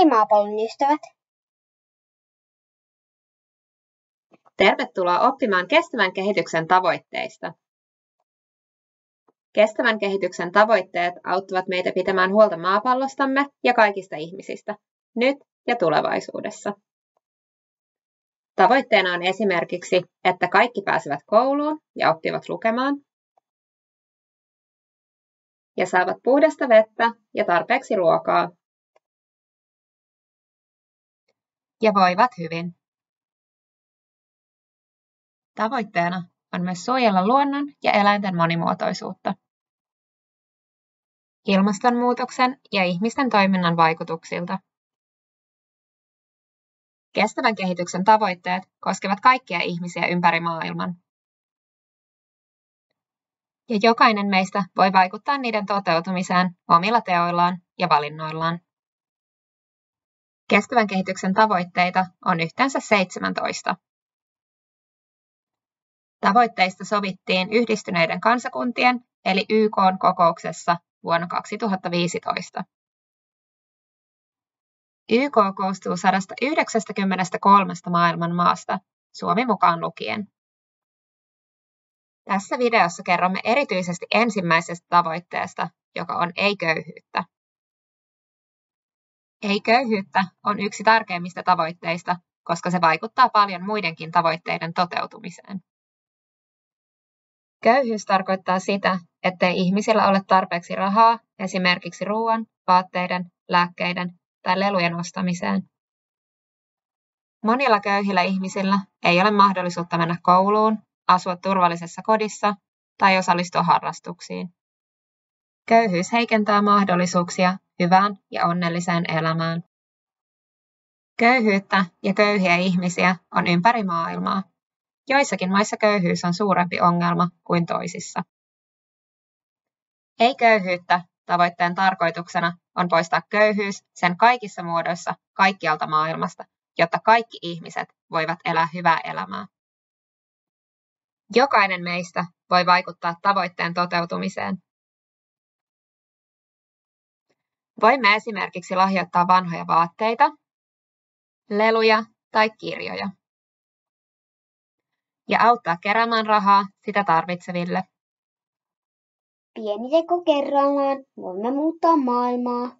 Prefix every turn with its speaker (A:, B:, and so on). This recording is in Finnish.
A: Hei maapallon ystävät!
B: Tervetuloa oppimaan kestävän kehityksen tavoitteista. Kestävän kehityksen tavoitteet auttavat meitä pitämään huolta maapallostamme ja kaikista ihmisistä, nyt ja tulevaisuudessa. Tavoitteena on esimerkiksi, että kaikki pääsevät kouluun ja oppivat lukemaan, ja saavat puhdasta vettä ja tarpeeksi ruokaa, ja voivat hyvin. Tavoitteena on myös suojella luonnon ja eläinten monimuotoisuutta. Ilmastonmuutoksen ja ihmisten toiminnan vaikutuksilta. Kestävän kehityksen tavoitteet koskevat kaikkia ihmisiä ympäri maailman. Ja jokainen meistä voi vaikuttaa niiden toteutumiseen omilla teoillaan ja valinnoillaan. Kestävän kehityksen tavoitteita on yhteensä 17. Tavoitteista sovittiin Yhdistyneiden kansakuntien eli YK:n kokouksessa vuonna 2015. YK koostuu 193 maailman maasta, Suomi mukaan lukien. Tässä videossa kerromme erityisesti ensimmäisestä tavoitteesta, joka on ei-köyhyyttä. Ei-köyhyyttä on yksi tärkeimmistä tavoitteista, koska se vaikuttaa paljon muidenkin tavoitteiden toteutumiseen. Köyhyys tarkoittaa sitä, ettei ihmisillä ole tarpeeksi rahaa esimerkiksi ruoan, vaatteiden, lääkkeiden tai lelujen ostamiseen. Monilla köyhillä ihmisillä ei ole mahdollisuutta mennä kouluun, asua turvallisessa kodissa tai osallistua harrastuksiin. Köyhyys heikentää mahdollisuuksia hyvään ja onnelliseen elämään. Köyhyyttä ja köyhiä ihmisiä on ympäri maailmaa. Joissakin maissa köyhyys on suurempi ongelma kuin toisissa. Ei-köyhyyttä tavoitteen tarkoituksena on poistaa köyhyys sen kaikissa muodoissa kaikkialta maailmasta, jotta kaikki ihmiset voivat elää hyvää elämää. Jokainen meistä voi vaikuttaa tavoitteen toteutumiseen. Voimme esimerkiksi lahjoittaa vanhoja vaatteita, leluja tai kirjoja ja auttaa keräämään rahaa sitä tarvitseville.
A: Pieni teko kerrallaan voimme muuttaa maailmaa.